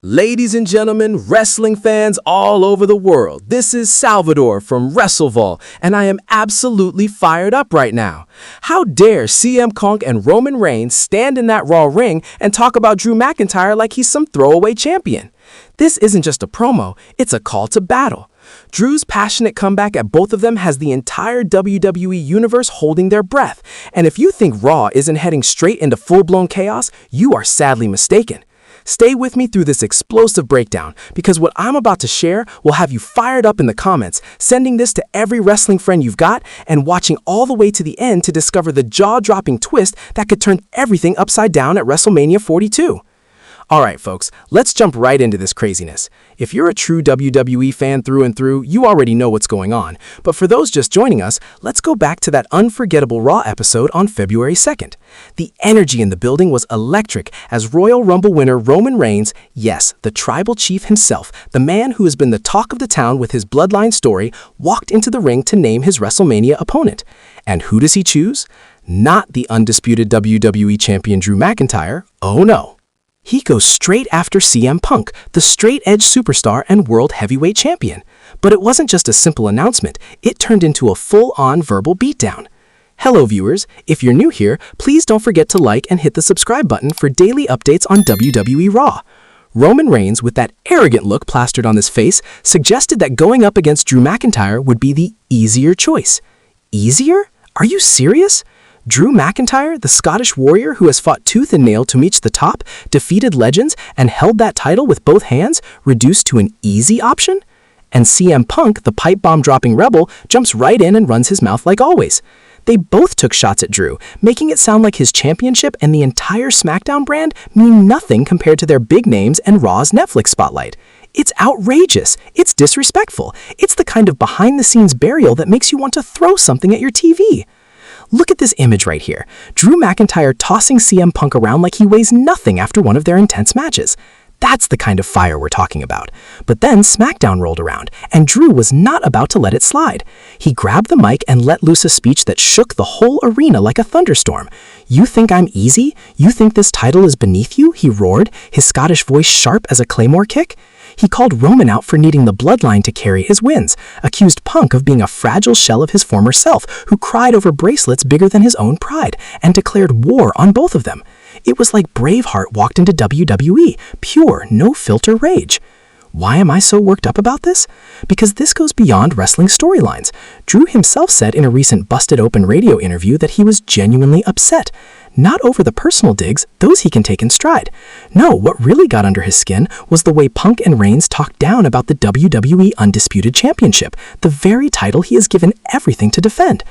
Ladies and gentlemen, wrestling fans all over the world, this is Salvador from Wrestle Vault, and I am absolutely fired up right now. How dare CM Punk and Roman Reigns stand in that Raw ring and talk about Drew McIntyre like he's some throwaway champion? This isn't just a promo, it's a call to battle. Drew's passionate comeback at both of them has the entire WWE Universe holding their breath, and if you think Raw isn't heading straight into full-blown chaos, you are sadly mistaken. Stay with me through this explosive breakdown, because what I'm about to share will have you fired up in the comments, sending this to every wrestling friend you've got, and watching all the way to the end to discover the jaw-dropping twist that could turn everything upside down at WrestleMania 42. Alright folks, let's jump right into this craziness. If you're a true WWE fan through and through, you already know what's going on. But for those just joining us, let's go back to that unforgettable Raw episode on February 2nd. The energy in the building was electric as Royal Rumble winner Roman Reigns, yes, the tribal chief himself, the man who has been the talk of the town with his Bloodline story, walked into the ring to name his WrestleMania opponent. And who does he choose? Not the undisputed WWE champion Drew McIntyre, oh no. He goes straight after CM Punk, the straight-edge superstar and world heavyweight champion. But it wasn't just a simple announcement, it turned into a full-on verbal beatdown. Hello viewers, if you're new here, please don't forget to like and hit the subscribe button for daily updates on WWE Raw. Roman Reigns, with that arrogant look plastered on his face, suggested that going up against Drew McIntyre would be the easier choice. Easier? Are you serious? Drew McIntyre, the Scottish warrior who has fought tooth and nail to reach the top, defeated legends, and held that title with both hands, reduced to an easy option? And CM Punk, the pipe bomb dropping rebel, jumps right in and runs his mouth like always. They both took shots at Drew, making it sound like his championship and the entire SmackDown brand mean nothing compared to their big names and Raw's Netflix spotlight. It's outrageous. It's disrespectful. It's the kind of behind-the-scenes burial that makes you want to throw something at your TV. Look at this image right here. Drew McIntyre tossing CM Punk around like he weighs nothing after one of their intense matches. That's the kind of fire we're talking about. But then SmackDown rolled around, and Drew was not about to let it slide. He grabbed the mic and let loose a speech that shook the whole arena like a thunderstorm. "You think I'm easy? You think this title is beneath you?" he roared, his Scottish voice sharp as a claymore kick. He called Roman out for needing the Bloodline to carry his wins, accused Punk of being a fragile shell of his former self who cried over bracelets bigger than his own pride, and declared war on both of them. It was like Braveheart walked into WWE, pure, no-filter rage. Why am I so worked up about this? Because this goes beyond wrestling storylines. Drew himself said in a recent Busted Open radio interview that he was genuinely upset. Not over the personal digs, those he can take in stride. No, what really got under his skin was the way Punk and Reigns talked down about the WWE Undisputed Championship, the very title he has given everything to defend.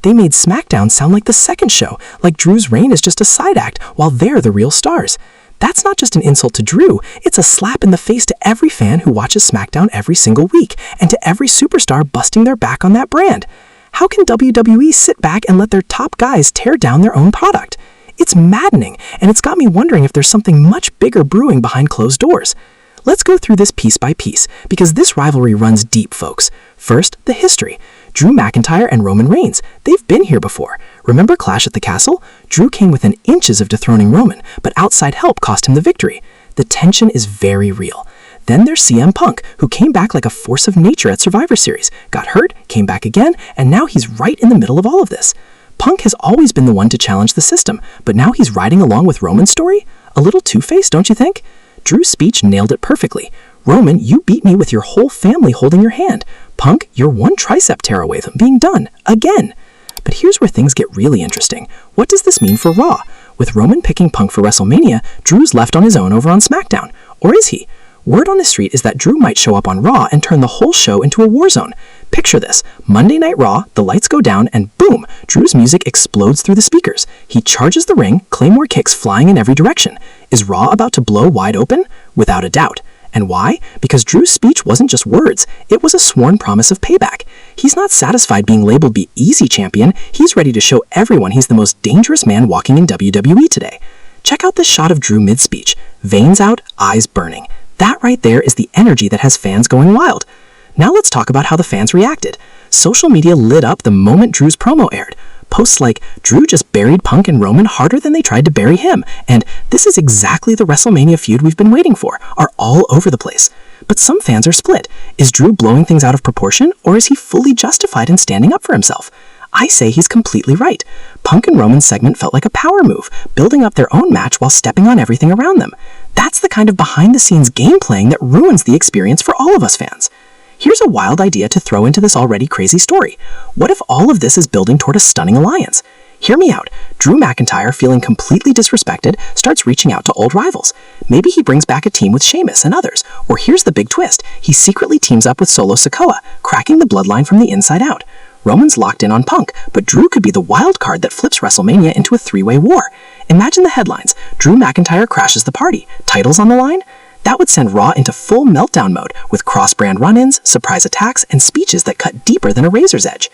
They made SmackDown sound like the second show, like Drew's reign is just a side act, while they're the real stars. That's not just an insult to Drew, it's a slap in the face to every fan who watches SmackDown every single week, and to every superstar busting their back on that brand. How can WWE sit back and let their top guys tear down their own product? It's maddening, and it's got me wondering if there's something much bigger brewing behind closed doors. Let's go through this piece by piece, because this rivalry runs deep, folks. First, the history. Drew McIntyre and Roman Reigns. They've been here before. Remember Clash at the Castle? Drew came within inches of dethroning Roman, but outside help cost him the victory. The tension is very real. Then there's CM Punk, who came back like a force of nature at Survivor Series, got hurt, came back again, and now he's right in the middle of all of this. Punk has always been the one to challenge the system, but now he's riding along with Roman's story? A little two-faced, don't you think? Drew's speech nailed it perfectly. Roman, you beat me with your whole family holding your hand. Punk, you're one tricep tear away from being done. Again. But here's where things get really interesting. What does this mean for Raw? With Roman picking Punk for WrestleMania, Drew's left on his own over on SmackDown. Or is he? Word on the street is that Drew might show up on Raw and turn the whole show into a war zone. Picture this. Monday Night Raw, the lights go down, and boom, Drew's music explodes through the speakers. He charges the ring, claymore kicks flying in every direction. Is Raw about to blow wide open? Without a doubt. And why? Because Drew's speech wasn't just words, it was a sworn promise of payback. He's not satisfied being labeled the easy champion, he's ready to show everyone he's the most dangerous man walking in WWE today. Check out this shot of Drew mid-speech. Veins out, eyes burning. That right there is the energy that has fans going wild. Now let's talk about how the fans reacted. Social media lit up the moment Drew's promo aired. Posts like, Drew just buried Punk and Roman harder than they tried to bury him, and this is exactly the WrestleMania feud we've been waiting for, are all over the place. But some fans are split. Is Drew blowing things out of proportion, or is he fully justified in standing up for himself? I say he's completely right. Punk and Roman's segment felt like a power move, building up their own match while stepping on everything around them. That's the kind of behind-the-scenes game playing that ruins the experience for all of us fans. Here's a wild idea to throw into this already crazy story. What if all of this is building toward a stunning alliance? Hear me out. Drew McIntyre, feeling completely disrespected, starts reaching out to old rivals. Maybe he brings back a team with Sheamus and others. Or here's the big twist. He secretly teams up with Solo Sikoa, cracking the bloodline from the inside out. Roman's locked in on Punk, but Drew could be the wild card that flips WrestleMania into a three-way war. Imagine the headlines. Drew McIntyre crashes the party. Titles on the line? That would send Raw into full meltdown mode, with cross-brand run-ins, surprise attacks, and speeches that cut deeper than a razor's edge.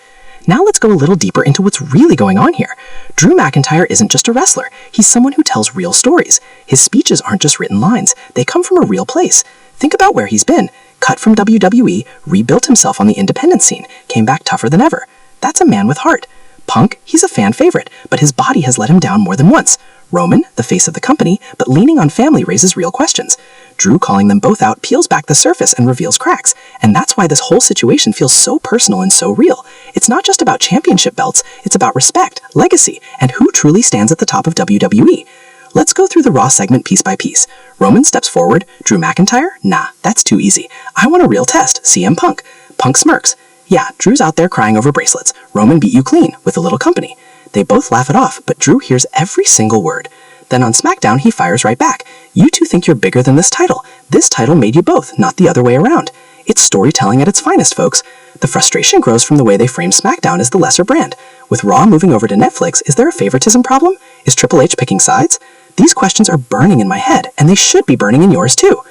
Now let's go a little deeper into what's really going on here. Drew McIntyre isn't just a wrestler. He's someone who tells real stories. His speeches aren't just written lines. They come from a real place. Think about where he's been. Cut from WWE, rebuilt himself on the independent scene, came back tougher than ever. That's a man with heart. Punk, he's a fan favorite, but his body has let him down more than once. Roman, the face of the company, but leaning on family raises real questions. Drew calling them both out peels back the surface and reveals cracks, and that's why this whole situation feels so personal and so real. It's not just about championship belts, it's about respect, legacy, and who truly stands at the top of WWE. Let's go through the Raw segment piece by piece. Roman steps forward. Drew McIntyre? Nah, that's too easy. I want a real test. CM Punk. Punk smirks. Yeah, Drew's out there crying over bracelets. Roman beat you clean, with a little company. They both laugh it off, but Drew hears every single word. Then on SmackDown, he fires right back. You two think you're bigger than this title. This title made you both, not the other way around. It's storytelling at its finest, folks. The frustration grows from the way they frame SmackDown as the lesser brand. With Raw moving over to Netflix, is there a favoritism problem? Is Triple H picking sides? These questions are burning in my head, and they should be burning in yours too.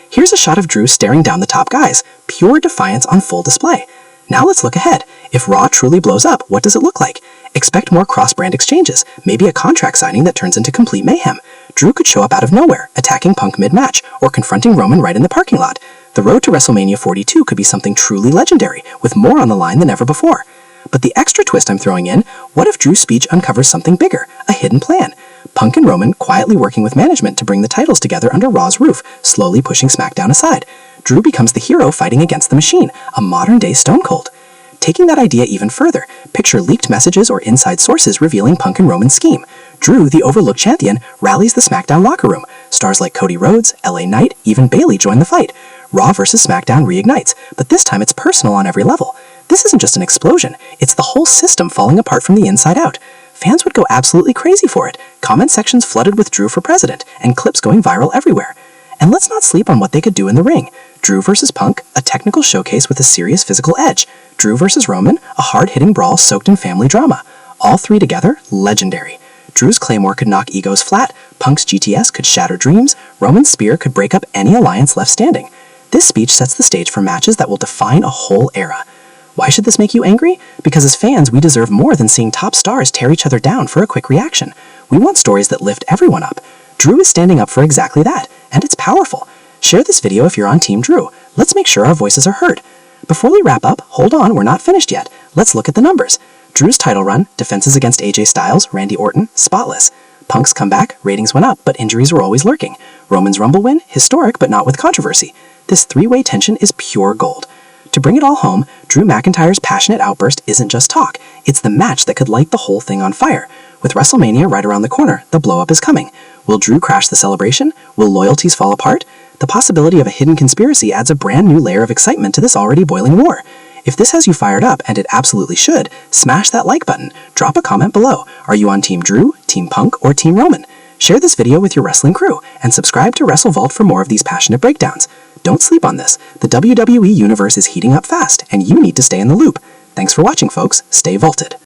Here's a shot of Drew staring down the top guys. Pure defiance on full display. Now let's look ahead. If Raw truly blows up, what does it look like? Expect more cross-brand exchanges, maybe a contract signing that turns into complete mayhem. Drew could show up out of nowhere, attacking Punk mid-match, or confronting Roman right in the parking lot. The road to WrestleMania 42 could be something truly legendary, with more on the line than ever before. But the extra twist I'm throwing in, what if Drew's speech uncovers something bigger, a hidden plan? Punk and Roman quietly working with management to bring the titles together under Raw's roof, slowly pushing SmackDown aside. Drew becomes the hero fighting against the machine, a modern-day Stone Cold. Taking that idea even further, picture leaked messages or inside sources revealing Punk and Roman's scheme. Drew, the overlooked champion, rallies the SmackDown locker room. Stars like Cody Rhodes, LA Knight, even Bayley join the fight. Raw vs. SmackDown reignites, but this time it's personal on every level. This isn't just an explosion, it's the whole system falling apart from the inside out. Fans would go absolutely crazy for it. Comment sections flooded with Drew for president, and clips going viral everywhere. And let's not sleep on what they could do in the ring. Drew vs. Punk, a technical showcase with a serious physical edge. Drew vs. Roman, a hard-hitting brawl soaked in family drama. All three together, legendary. Drew's Claymore could knock egos flat, Punk's GTS could shatter dreams, Roman's spear could break up any alliance left standing. This speech sets the stage for matches that will define a whole era. Why should this make you angry? Because as fans, we deserve more than seeing top stars tear each other down for a quick reaction. We want stories that lift everyone up. Drew is standing up for exactly that, and it's powerful. Share this video if you're on Team Drew. Let's make sure our voices are heard. Before we wrap up, hold on, we're not finished yet. Let's look at the numbers. Drew's title run, defenses against AJ Styles, Randy Orton, spotless. Punk's comeback, ratings went up, but injuries were always lurking. Roman's Rumble win, historic but not with controversy. This three-way tension is pure gold. To bring it all home, Drew McIntyre's passionate outburst isn't just talk. It's the match that could light the whole thing on fire. With WrestleMania right around the corner, the blow-up is coming. Will Drew crash the celebration? Will loyalties fall apart? The possibility of a hidden conspiracy adds a brand new layer of excitement to this already boiling war. If this has you fired up, and it absolutely should, smash that like button. Drop a comment below. Are you on Team Drew, Team Punk, or Team Roman? Share this video with your wrestling crew, and subscribe to Wrestle Vault for more of these passionate breakdowns. Don't sleep on this. The WWE Universe is heating up fast, and you need to stay in the loop. Thanks for watching, folks. Stay vaulted.